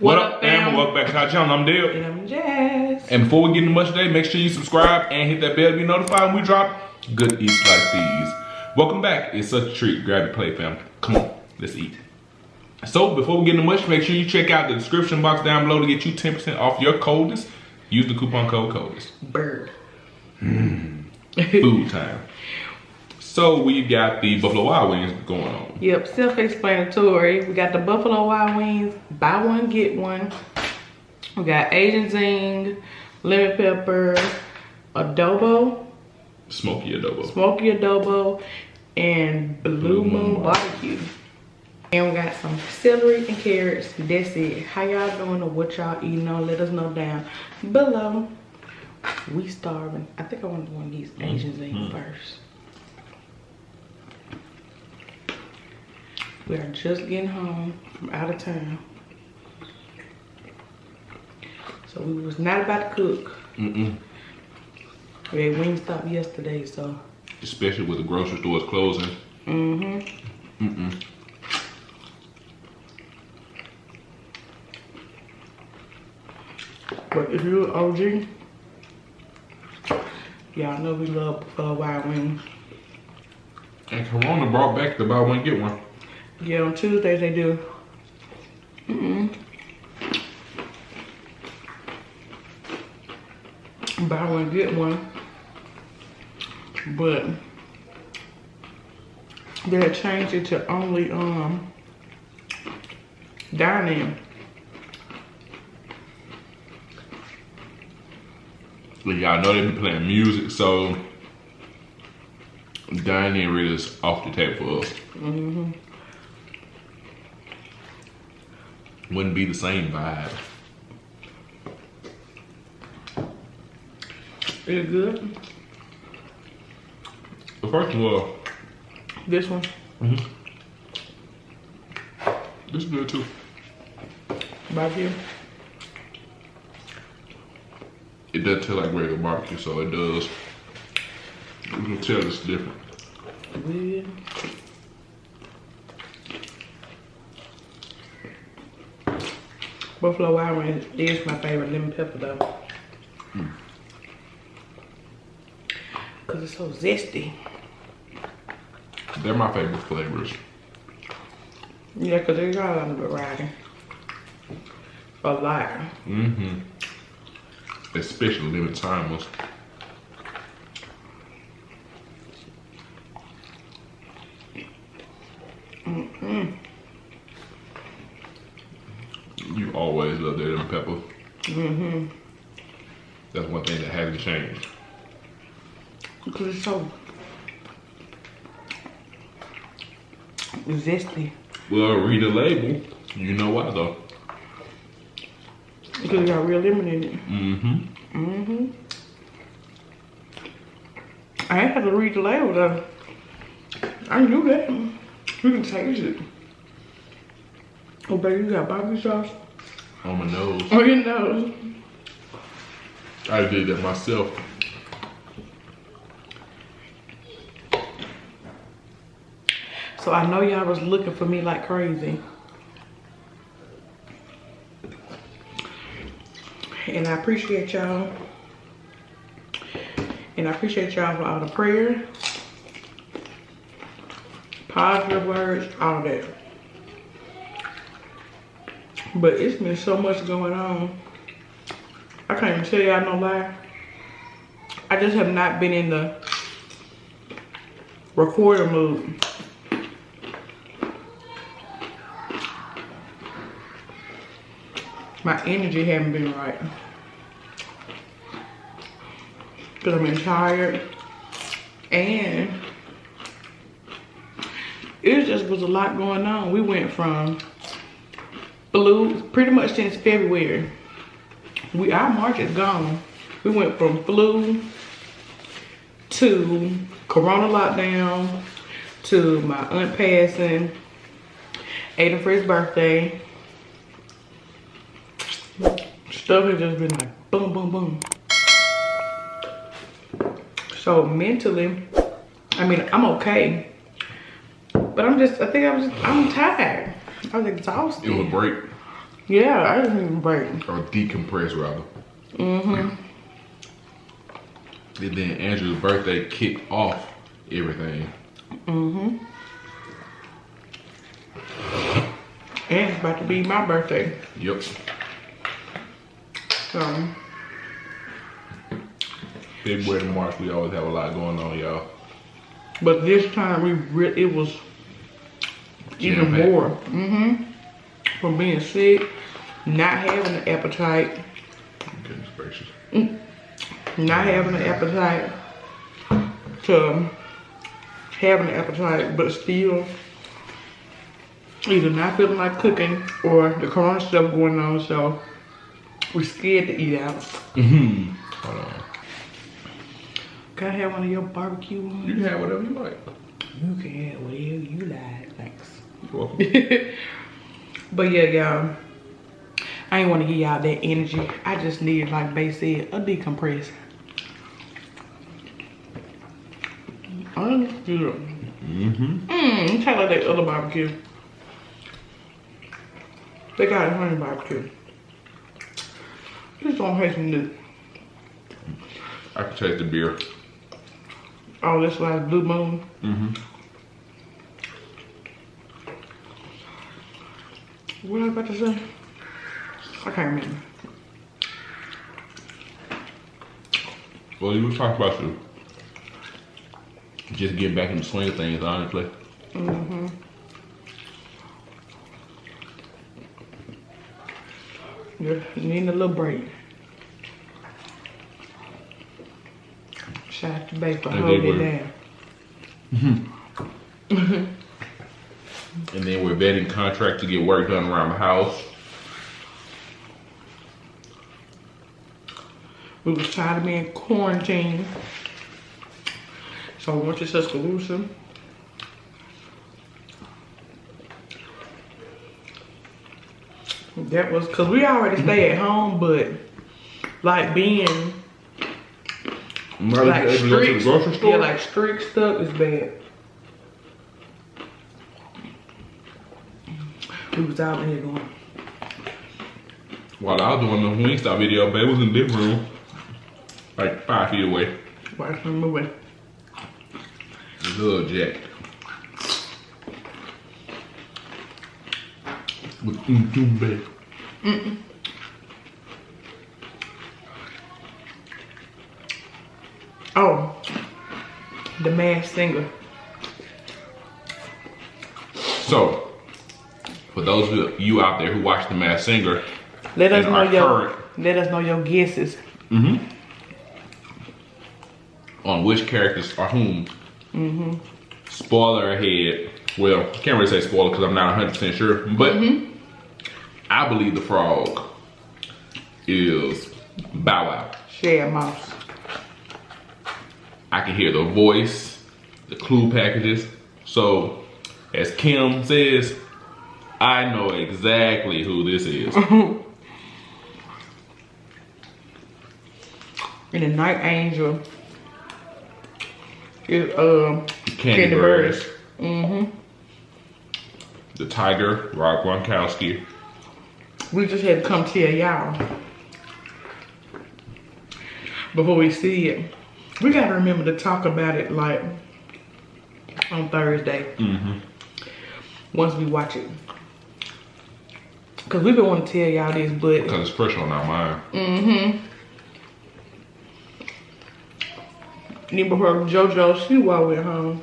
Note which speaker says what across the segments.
Speaker 1: What up, fam? Welcome back to our channel. I'm Dale.
Speaker 2: And I'm Jazz.
Speaker 1: And before we get into much today, make sure you subscribe and hit that bell to be notified when we drop good eats like these. Welcome back. It's such a treat. Grab your plate, fam. Come on, let's eat. So before we get into much, make sure you check out the description box down below to get you 10% off your coldest. Use the coupon code coldest.
Speaker 2: Bird.
Speaker 1: Food time. So we got the Buffalo Wild Wings going on.
Speaker 2: Yep, self-explanatory. We got the Buffalo Wild Wings, buy one, get one. We got Asian zing, lemon pepper, adobo.
Speaker 1: Smoky adobo.
Speaker 2: Smoky adobo, and Blue Moon barbecue. And we got some celery and carrots. That's it. How y'all doing or what y'all eating on? Let us know down below. We starving. I think I want one of these Asian zing first. We are just getting home from out of town. So we was not about to cook. We had Wingstop yesterday, so.
Speaker 1: Especially with the grocery stores closing.
Speaker 2: But if you're an OG, y'all know we love Wild Wings.
Speaker 1: And Corona brought back the buy one, get one.
Speaker 2: Yeah, on Tuesdays they do. Buy one, get one. But they changed it to only dine-in.
Speaker 1: Y'all know they be playing music, so dine-in really is off the table for us. Wouldn't be the same vibe.
Speaker 2: Is it good?
Speaker 1: The first one.
Speaker 2: This one?
Speaker 1: This is good too.
Speaker 2: Barbecue?
Speaker 1: It does taste like regular barbecue, so it does. You can tell it's different.
Speaker 2: Good. Buffalo Wild Wings is my favorite lemon pepper though. Cause it's so zesty.
Speaker 1: They're my favorite flavors.
Speaker 2: Yeah, cause they got a lot of variety. A lot.
Speaker 1: Especially lemon timers. You always love that lemon pepper. That's one thing that hasn't changed.
Speaker 2: Because it's so zesty.
Speaker 1: Well, read the label. You know why though.
Speaker 2: Because it got real lemon in it. I ain't have to read the label though. I knew that. You can taste it. Oh baby, you got barbecue sauce?
Speaker 1: On my nose.
Speaker 2: On your nose.
Speaker 1: I did that myself.
Speaker 2: So I know y'all was looking for me like crazy. And I appreciate y'all. And I appreciate y'all for all the prayer, positive words, all that. But it's been so much going on. I can't even tell y'all no lie. I just have not been in the recorder mood. My energy haven't been right. Cause I've been tired. And it just was a lot going on. We went from flu, pretty much since February. Our March is gone. We went from flu to Corona lockdown to my aunt passing, Aiden Fritz's birthday. Stuff has just been like boom, boom, boom. So mentally, I mean, I'm okay. But I'm tired. I was exhausted.
Speaker 1: It was a break.
Speaker 2: Yeah, I didn't even break.
Speaker 1: Or decompress, rather.
Speaker 2: Mm-hmm.
Speaker 1: And then Andrew's birthday kicked off everything.
Speaker 2: Mm-hmm. And it's about to be my birthday.
Speaker 1: Yep.
Speaker 2: So.
Speaker 1: February to March, we always have a lot going on, y'all.
Speaker 2: But this time, it was even more. Mm-hmm. From being sick, not having an appetite.
Speaker 1: Goodness gracious.
Speaker 2: Not having an appetite to having an appetite, but still either not feeling like cooking or the corona stuff going on, so we're scared to eat out.
Speaker 1: Mm-hmm. Hold on.
Speaker 2: Can I have one of your barbecue ones?
Speaker 1: You can have whatever you like.
Speaker 2: You can have whatever you like, thanks.
Speaker 1: You're welcome.
Speaker 2: But yeah, y'all, I ain't want to give y'all that energy. I just need, like Bae said, a decompress. Oh, that's good. It's kind of like that other barbecue. They got a honey barbecue. Just don't taste some new.
Speaker 1: I can taste the beer.
Speaker 2: Oh, this like Blue Moon.
Speaker 1: Mm-hmm.
Speaker 2: What I about to say? I can't remember.
Speaker 1: Well, you were talking about you just getting back in the swing of things, honestly.
Speaker 2: Mm-hmm. Yeah, need a little break. Shout out to Bae for holding it down.
Speaker 1: And then we're vetting contract to get work done around the house.
Speaker 2: We was tired of being quarantined. So we went to Tuscaloosa. That was, cause we already stay at home, but like being like strict, yeah, like strict stuff is bad. We was out in here going.
Speaker 1: While I was doing the Wingstop video, Bae was in the living room, like 5 feet away.
Speaker 2: Watch her moving.
Speaker 1: Little Jack. With Bae.
Speaker 2: Oh, the Masked Singer.
Speaker 1: So, for those of you out there who watch The Masked Singer,
Speaker 2: let us know your guesses.
Speaker 1: On which characters are whom. Spoiler ahead. Well, can't really say spoiler because I'm not 100% sure, but I believe the frog is Bow Wow.
Speaker 2: Share Mouse.
Speaker 1: I can hear the voice, the clue packages. So, as Kim says, I know exactly who this is.
Speaker 2: And the Night Angel is
Speaker 1: Candy Bird. The Tiger, Rob Gronkowski.
Speaker 2: We just had to come tell y'all before we see it. We gotta remember to talk about it like on Thursday. Once we watch it. Cause we've been wanting to tell y'all this, but
Speaker 1: Because it's fresh on our mind.
Speaker 2: Even before JoJo Siwa went home.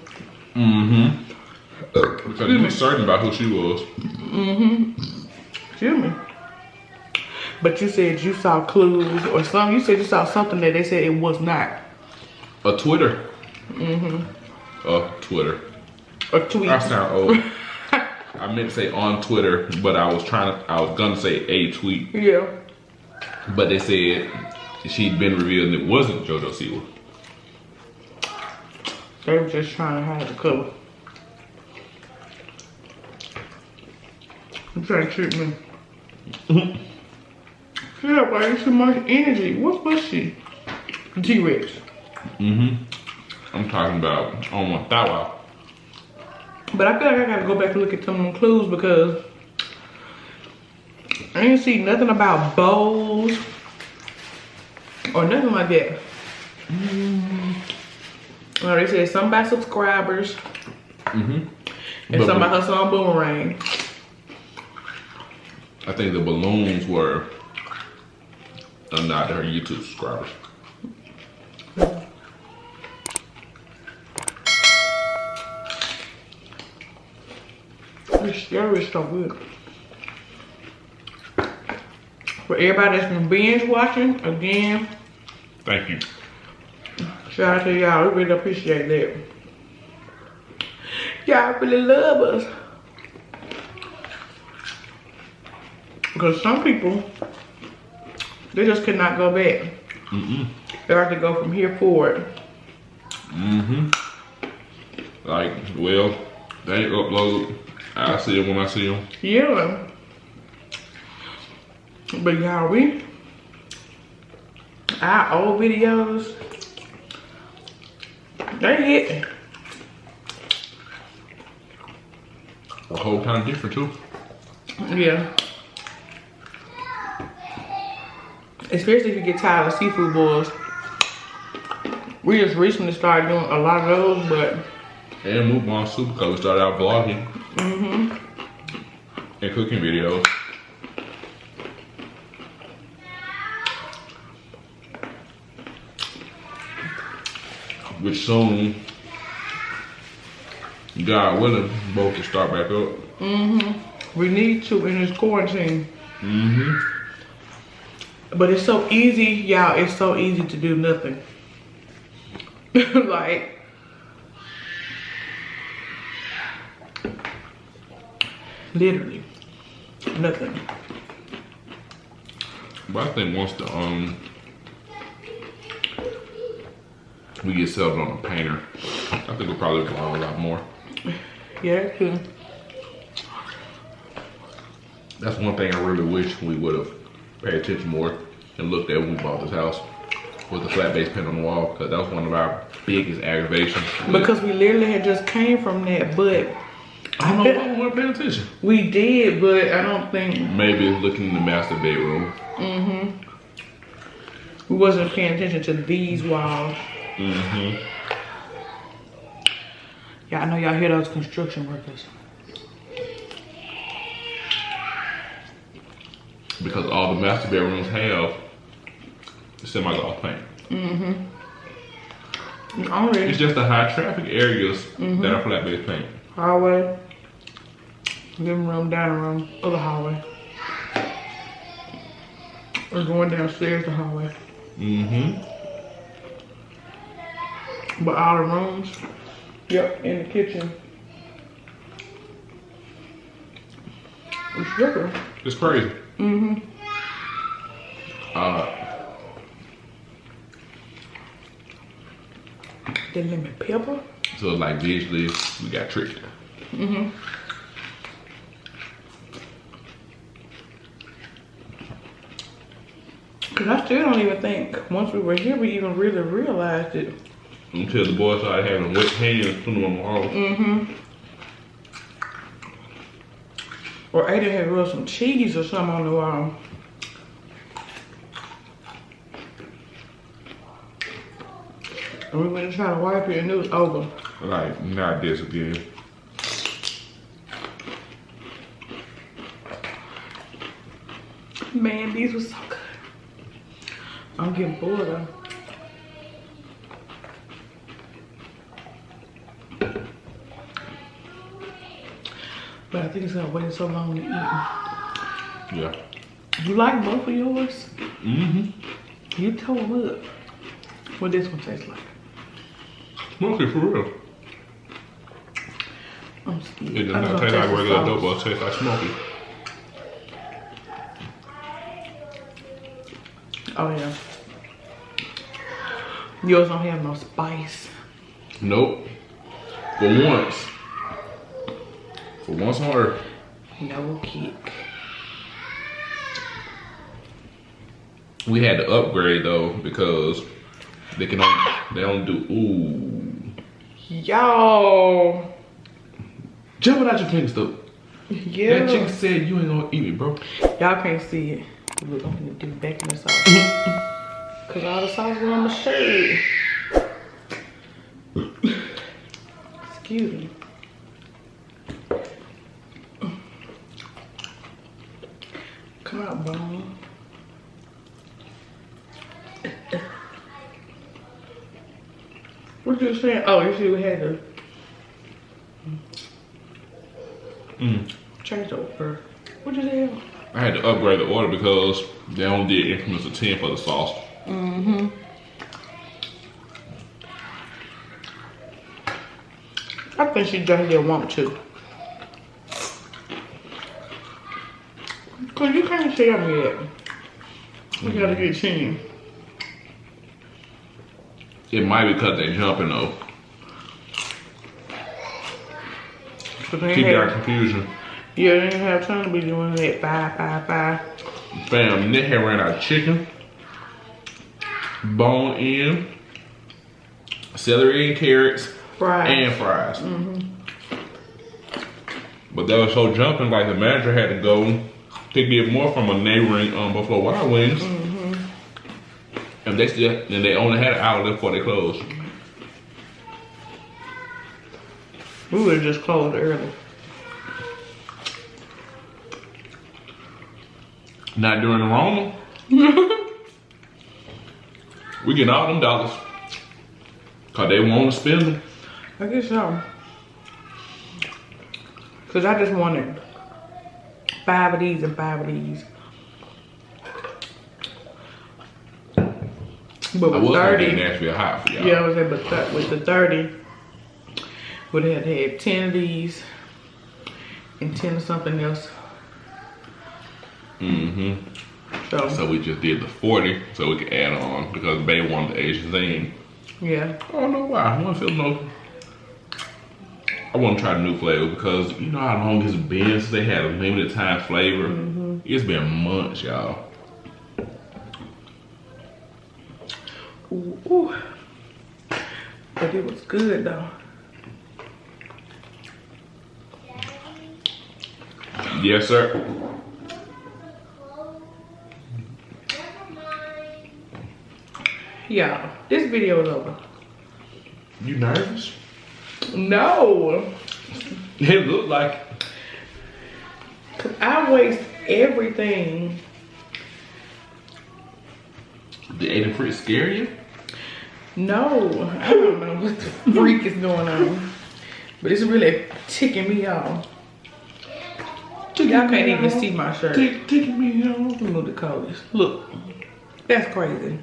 Speaker 1: Because you were certain about who she was.
Speaker 2: Excuse me. But you said you saw clues or something. You said you saw something that they said it was not.
Speaker 1: A Twitter. Twitter.
Speaker 2: A tweet.
Speaker 1: I sound old. I meant to say on Twitter, but I was gonna say a tweet.
Speaker 2: Yeah.
Speaker 1: But they said she'd been revealed and it wasn't JoJo Siwa.
Speaker 2: They were just trying to hide the cover. You trying to trick me. Yeah, why you so much energy? What was she? T-Rex.
Speaker 1: I'm talking about on Bow Wow.
Speaker 2: But I feel like I gotta go back and look at some of them clues because I didn't see nothing about bowls or nothing like that. Oh, they said something about subscribers. And something about her song Boomerang.
Speaker 1: I think the balloons were not her YouTube subscribers.
Speaker 2: This cereal is so good. For everybody that's been binge watching, again,
Speaker 1: Thank you.
Speaker 2: shout out to y'all. We really appreciate that. Y'all really love us. Because some people, they just could not go back. They have to go from here forward.
Speaker 1: Like, well, they upload. I see them when I see them.
Speaker 2: Yeah. But y'all, our old videos, they hit.
Speaker 1: A whole kind of different too.
Speaker 2: Yeah. Especially if you get tired of seafood boils. We just recently started doing a lot of those, but.
Speaker 1: And Mukbang soup because we started out vlogging. And cooking videos. Which soon, God willing, both will start back up.
Speaker 2: We need to in this quarantine. But it's so easy, y'all. It's so easy to do nothing. Like, literally nothing.
Speaker 1: But I think once we get settled on a painter, I think we'll probably vlog a lot more.
Speaker 2: Yeah, too.
Speaker 1: That's one thing I really wish we would have paid attention more and looked at when we bought this house, with the flat base paint on the wall, because that was one of our biggest aggravations.
Speaker 2: Because we literally had just came from that, but
Speaker 1: I don't know why we weren't paying attention.
Speaker 2: we did, but I don't think
Speaker 1: Maybe looking in the master bedroom.
Speaker 2: we wasn't paying attention to these walls. Yeah, I know y'all hear those construction workers.
Speaker 1: Because all the master bedrooms have semi-gloss paint.
Speaker 2: Only
Speaker 1: It's just the high traffic areas that are flat base paint.
Speaker 2: hallway, living room, dining room, other hallway. We're going downstairs the hallway. But all the rooms, yep, in the kitchen. It's different.
Speaker 1: It's crazy.
Speaker 2: The lemon pepper.
Speaker 1: So like visually, we got tricked.
Speaker 2: Cause I still don't even think once we were here we even really realized it.
Speaker 1: Until the boys started having wet hands putting them on the wall.
Speaker 2: Or Aiden had rubbed some cheese or something on the wall. And we went to try to wipe it and it was over.
Speaker 1: Like, not this again.
Speaker 2: Man, these were so good. I'm getting bored though. But I think it's gonna wait so long to eat.
Speaker 1: Yeah.
Speaker 2: You like both of yours? You told up what this one tastes like.
Speaker 1: Smoky for real.
Speaker 2: I'm scared.
Speaker 1: It does
Speaker 2: I'm
Speaker 1: not
Speaker 2: gonna
Speaker 1: taste like
Speaker 2: the
Speaker 1: regular
Speaker 2: sauce.
Speaker 1: dope, but it tastes like smoky.
Speaker 2: Oh yeah. Yours don't have no spice.
Speaker 1: Nope. For once. For once on earth.
Speaker 2: No kick.
Speaker 1: We had to upgrade though because they don't do
Speaker 2: Yo.
Speaker 1: Jump it out your fingers though.
Speaker 2: Yeah.
Speaker 1: That chicken said you ain't gonna eat me, bro.
Speaker 2: Y'all can't see it. Look, I'm gonna do back in the sauce. Cause all the sauce was on the shirt. Excuse me. Come out, bone. What you saying? Oh, you see we had to change the order. What you say?
Speaker 1: I had to upgrade the order because they only did increments of 10 for the sauce.
Speaker 2: Mm-hmm. I think she just didn't want to. Cause you can't see them yet. We gotta get 10.
Speaker 1: It might be because they jumping though. Keep our confusion.
Speaker 2: Yeah, they didn't have time to be doing that 5, 5, 5.
Speaker 1: Bam, Nick had ran out of chicken, bone in, celery and carrots, and fries. But they were so jumping, like the manager had to go to get more from a neighboring Buffalo Wild Wings. And they only had an hour left before they closed.
Speaker 2: We would have just closed early.
Speaker 1: Not during the Rona. We get all them dollars. Cause they want to spend them.
Speaker 2: I guess so. Cause I just wanted 5 of these and 5 of these. But with 30,
Speaker 1: Nashville hot for y'all.
Speaker 2: yeah, I was able to with the 30, would have had 10 of these and 10 of something else. So
Speaker 1: we just did the 40 so we could add on because Bay wanted the Asian thing.
Speaker 2: Yeah.
Speaker 1: I don't know why. I want to try the new flavor because you know how long it's been since they had a limited time flavor. It's been months, y'all.
Speaker 2: Ooh. But it was good though.
Speaker 1: Yes, sir.
Speaker 2: Y'all, this video is over.
Speaker 1: You nervous?
Speaker 2: No.
Speaker 1: It looked like it.
Speaker 2: Cause I waste everything.
Speaker 1: Did Aiden Fritz scare you?
Speaker 2: No, I don't know what the freak is going on. But it's really ticking me off. Y'all can't even see my shirt.
Speaker 1: Ticking me off.
Speaker 2: Let me move the colors. Look, that's crazy.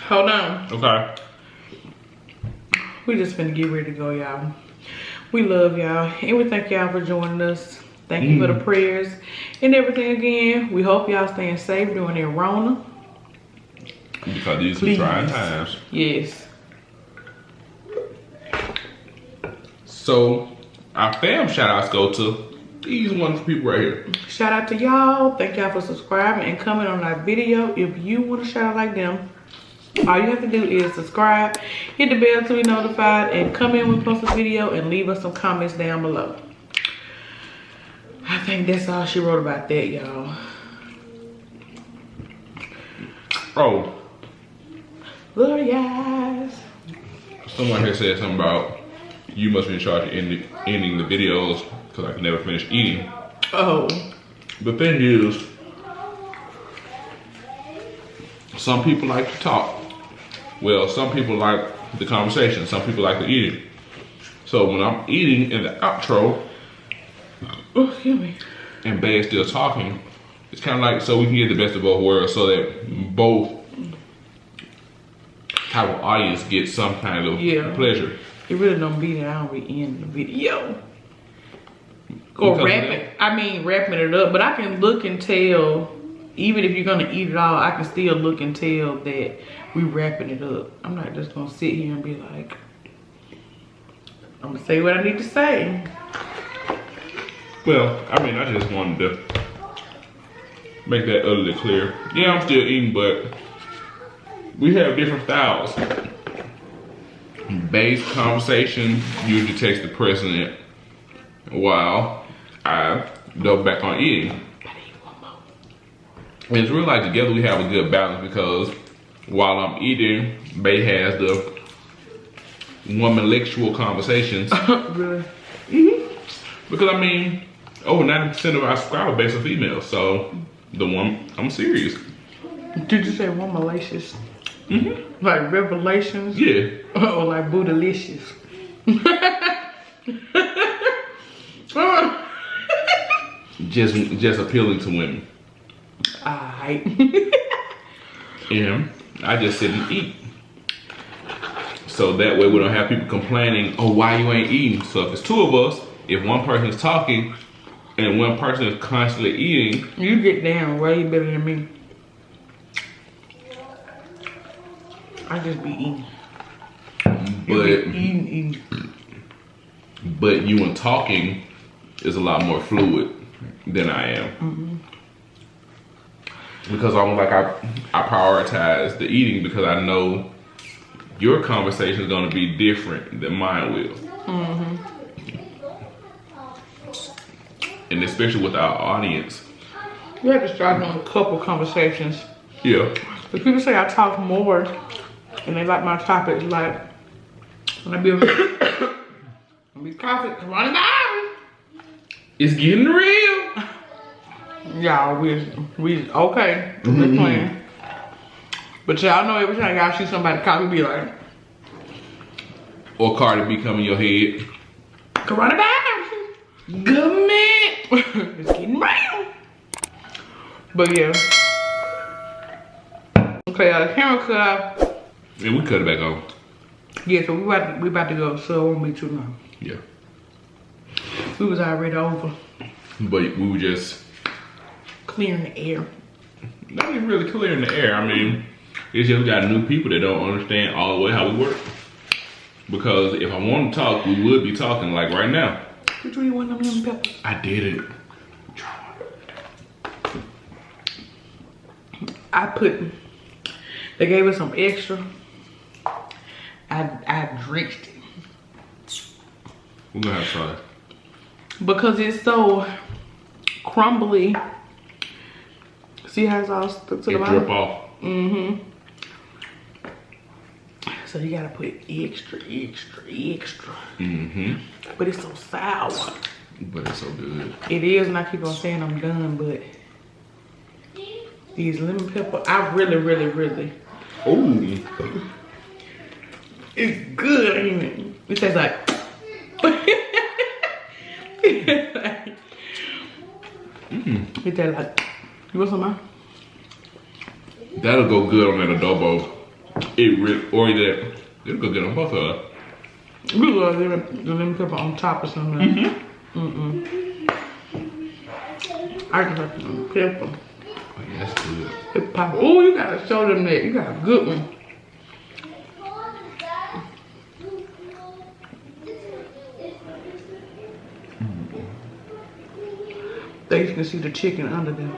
Speaker 2: Hold on.
Speaker 1: Okay.
Speaker 2: We just finna get ready to go, y'all. We love y'all, and we thank y'all for joining us. Thank you for the prayers and everything again. We hope y'all staying safe during the Rona.
Speaker 1: Because these are trying times.
Speaker 2: Yes.
Speaker 1: So, our fam shout outs go to these wonderful people right here.
Speaker 2: Shout out to y'all. Thank y'all for subscribing and coming on our video. If you want to shout out like them, all you have to do is subscribe, hit the bell to be notified, and come in when we post a video and leave us some comments down below. I think that's all she wrote about that, y'all.
Speaker 1: Oh.
Speaker 2: Love you guys.
Speaker 1: Someone here said something about you must be in charge of ending the videos because I can never finish eating.
Speaker 2: Oh.
Speaker 1: The thing is, some people like to talk. Well, some people like the conversation. Some people like the eating. So when I'm eating in the outro,
Speaker 2: Oh, excuse me.
Speaker 1: and Bay is still talking, it's kind of like so we can get the best of both worlds so that both type of audience get some kind of pleasure.
Speaker 2: It really don't be that I don't be in the video. Or wrapping it up. But I can look and tell, even if you're gonna eat it all, I can still look and tell that we wrapping it up. I'm not just gonna sit here and be like, I'm gonna say what I need to say.
Speaker 1: Well, I mean, I just wanted to make that utterly clear. Yeah, I'm still eating, but we have different styles. base conversation usually takes the precedent while I double back on eating. And it's really like together we have a good balance because while I'm eating, Bae has the woman-lectual conversations.
Speaker 2: Really?
Speaker 1: Because I mean, over 90% of our subscriber base are females, so I'm serious.
Speaker 2: Did you say one malicious? Like revelations?
Speaker 1: Yeah.
Speaker 2: Or like bootylicious?
Speaker 1: just appealing to women.
Speaker 2: Alright.
Speaker 1: And I just sit and eat. So that way we don't have people complaining, oh, why you ain't eating? So if it's two of us, if one person is talking and one person is constantly eating.
Speaker 2: You get down way better than me. I just be eating. Eating.
Speaker 1: But you and talking is a lot more fluid than I am. Because almost like I prioritize the eating because I know your conversation is going to be different than mine will. And especially with our audience.
Speaker 2: You have to start doing a couple conversations.
Speaker 1: Yeah.
Speaker 2: But people say I talk more and they like my topics, like when I be coughing, coronavirus.
Speaker 1: It's getting real.
Speaker 2: Y'all, we okay. We're playing. But y'all know every time y'all see somebody cough, we be like,
Speaker 1: or Cardi B come in your head.
Speaker 2: coronavirus. Government. It's getting real. But yeah. Okay, the camera cut off.
Speaker 1: And we cut it back on.
Speaker 2: Yeah, so we about to go, so it won't be too long.
Speaker 1: Yeah.
Speaker 2: We was already over.
Speaker 1: But we were just
Speaker 2: clearing the air.
Speaker 1: Not even really clearing the air. I mean, it's just we got new people that don't understand all the way how we work. Because if I want to talk, we would be talking like right now.
Speaker 2: Which one you want them lemon peppers?
Speaker 1: I did it.
Speaker 2: They gave us some extra. I drenched it.
Speaker 1: We're gonna have to try it.
Speaker 2: Because it's so crumbly. See how it's all stuck to the bottom?
Speaker 1: It drip off.
Speaker 2: So you gotta put extra. But it's so sour.
Speaker 1: But it's so good.
Speaker 2: It is, and I keep on saying I'm done, but these lemon pepper, I really.
Speaker 1: Ooh.
Speaker 2: It's good, ain't it? It tastes like. It tastes like. You want some more?
Speaker 1: That'll go good on that adobo. It'll go good on both of us.
Speaker 2: We love the lemon pepper on top or something. I just like the pepper.
Speaker 1: Oh, yeah, that's good.
Speaker 2: It pop. Oh, you gotta show them that. You got a good one. There you can see the chicken under them.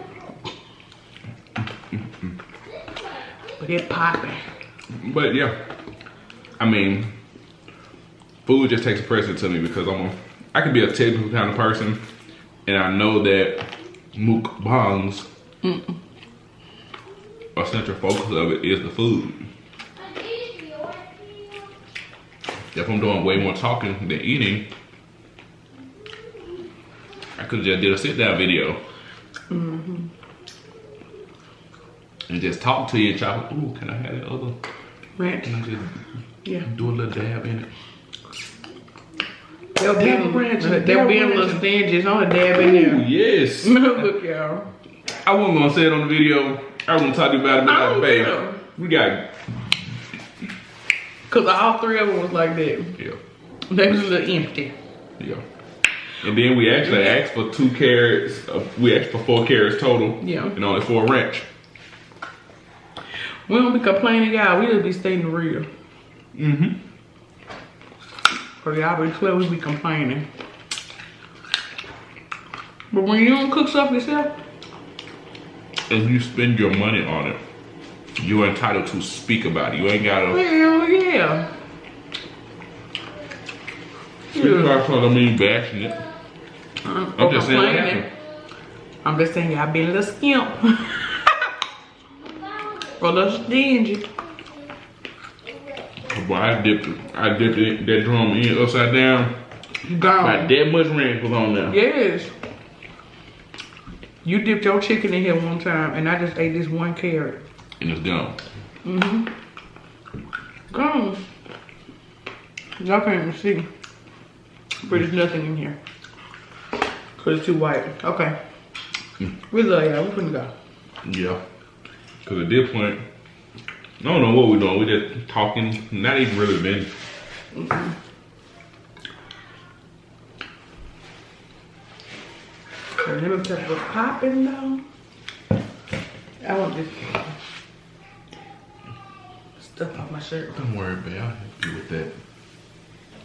Speaker 2: But it popping.
Speaker 1: But yeah, I mean, food just takes a precedent to me because I can be a technical kind of person, and I know that mukbangs, a central focus of it is the food. If I'm doing way more talking than eating, I could just did a sit down video. And just talk to you and chop. Ooh, can I have that other
Speaker 2: Ranch.
Speaker 1: Can I just do a little dab in it?
Speaker 2: They'll be a little stingy. It's only a dab in there.
Speaker 1: Ooh, yes.
Speaker 2: Look, y'all.
Speaker 1: I wasn't gonna say it on the video. I was gonna talk to you about it, but like, babe, we got.
Speaker 2: Cause all three of them was like that.
Speaker 1: Yeah.
Speaker 2: They was a little empty.
Speaker 1: Yeah. And then we actually asked for 2 carrots. We asked for 4 carrots total.
Speaker 2: Yeah.
Speaker 1: And only 4 ranch.
Speaker 2: We don't be complaining, y'all. We just be stating real. Cause y'all be clear, we be complaining. But when you don't cook stuff yourself,
Speaker 1: If you spend your money on it, you're entitled to speak about it. You ain't gotta.
Speaker 2: hell yeah.
Speaker 1: You got to me bashing it. I'm just saying what happened.
Speaker 2: I'm just saying y'all been a little skimp. Or a little stingy.
Speaker 1: Boy, I dipped that drum in upside down.
Speaker 2: Gone.
Speaker 1: Got that much ranch was on there.
Speaker 2: Yes. You dipped your chicken in here one time and I just ate this one carrot.
Speaker 1: And it's gone.
Speaker 2: Gone. Y'all can't even see. But there's nothing in here. Cause it's too white. Okay. We love y'all. We finna go.
Speaker 1: Yeah. Cause at this point, I don't know what we're doing. We just talking, not even really been.
Speaker 2: Lemon pepper popping though. I want this stuff off my shirt.
Speaker 1: Don't worry, babe. I'll help you with that.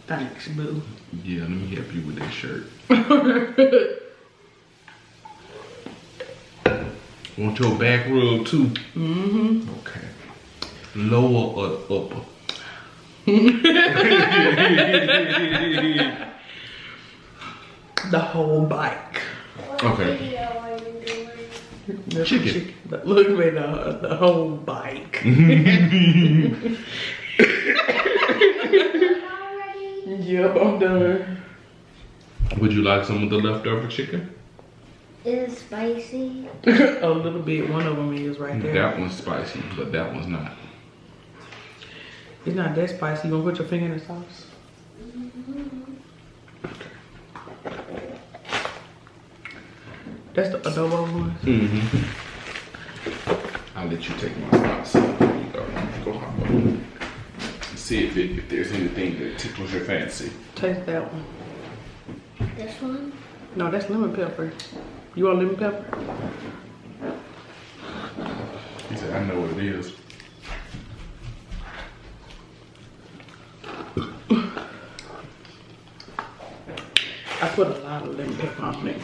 Speaker 2: Thanks, boo.
Speaker 1: Yeah, let me help you with that shirt. Want your back rub too? Okay. Lower or upper?
Speaker 2: The whole bike.
Speaker 1: Okay. Chicken.
Speaker 2: Look at me, the whole bike. Yep, I'm done.
Speaker 1: Would you like some of the leftover chicken?
Speaker 3: Is it spicy?
Speaker 2: A little bit. One of them is right there.
Speaker 1: That one's spicy, but that one's not.
Speaker 2: It's not that spicy. You gonna put your finger in the sauce? That's the adobo one.
Speaker 1: I'll let you take my sauce. There you go. Go hop on. See if there's anything that tickles your fancy.
Speaker 2: Taste that one.
Speaker 3: This one?
Speaker 2: No, that's lemon pepper. You want lemon pepper?
Speaker 1: He said, I know what it is.
Speaker 2: I put a lot of lemon pepper on it.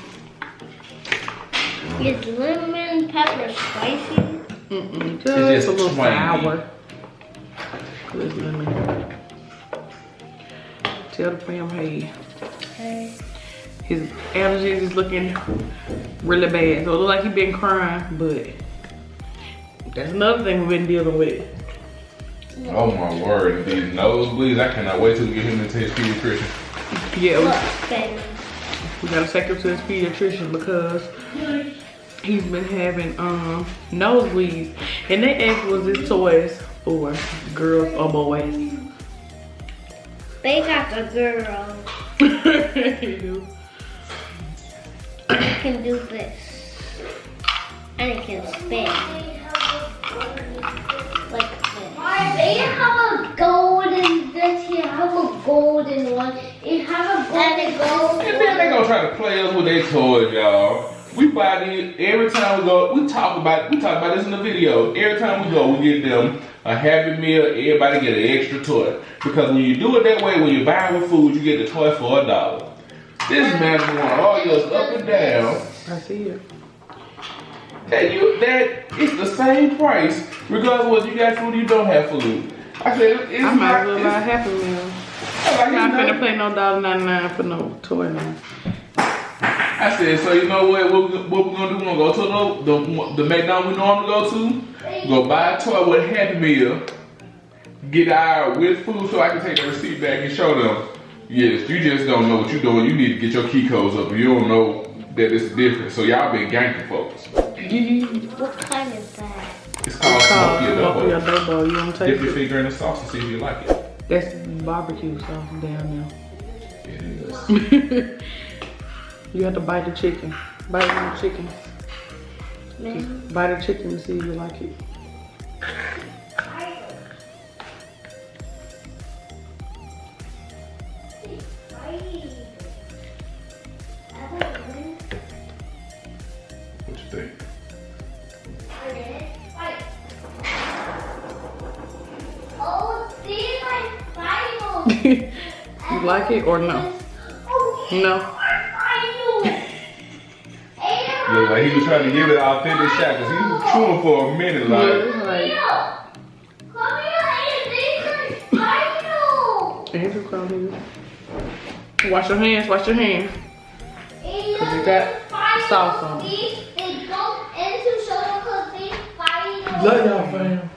Speaker 3: Is lemon pepper spicy?
Speaker 2: Just a little
Speaker 1: twangy.
Speaker 2: sour. Cause lemon. Tell the fam, hey,
Speaker 3: Okay.
Speaker 2: his allergies is looking really bad. So it look like he been crying, but that's another thing we've been dealing with.
Speaker 1: Oh my word, these nosebleeds, I cannot wait till we get him into his pediatrician.
Speaker 2: Yeah,
Speaker 3: Look, baby.
Speaker 2: we gotta take him to his pediatrician because he's been having nosebleeds. And they asked was this toys for girls or boys.
Speaker 3: They got the girl.
Speaker 2: You do.
Speaker 3: It can do this. And it can spin. Like this. They have a golden, this here have a golden one. It have a golden
Speaker 1: And then they gonna try to play us with their toys, y'all. We buy these every time we go. We talk about this in the video. Every time we go, we get them a Happy Meal. Everybody get an extra toy because when you do it that way, when you buy with food, you get the toy for $1. This man want all yours up and down.
Speaker 2: I see it.
Speaker 1: That it's the same price regardless of whether you got food or you don't have food. I said
Speaker 2: I might as well buy a Happy Meal. I'm not finna pay no $1.99 for no toy now.
Speaker 1: I said, so you know what we're gonna do? We're gonna go to the McDonald's we normally go to. Go buy a toy with a Happy Meal. Get our with food so I can take the receipt back and show them. Yes, you just don't know what you're doing. You need to get your key codes up. You don't know that it's different. So y'all been ganking folks.
Speaker 3: What kind is that?
Speaker 1: It's called Smoky
Speaker 2: Smoky
Speaker 1: Adobo.
Speaker 2: adobo. You want to
Speaker 1: Dip
Speaker 2: taste
Speaker 1: your
Speaker 2: it?
Speaker 1: finger in the sauce and see if you like it.
Speaker 2: That's barbecue sauce down
Speaker 1: It is.
Speaker 2: there. You have to bite the chicken. Bite the chicken.
Speaker 3: Man.
Speaker 2: Bite the chicken to see if you like it.
Speaker 1: What you think?
Speaker 2: You like it or no? No.
Speaker 1: Look like he was trying to give it an authentic shot because he was chewing for a minute like.
Speaker 2: Andrew called you. Wash your hands, wash your hands. Cause you got sauce on.
Speaker 3: They go into soda because they fight.
Speaker 1: Love y'all, fam.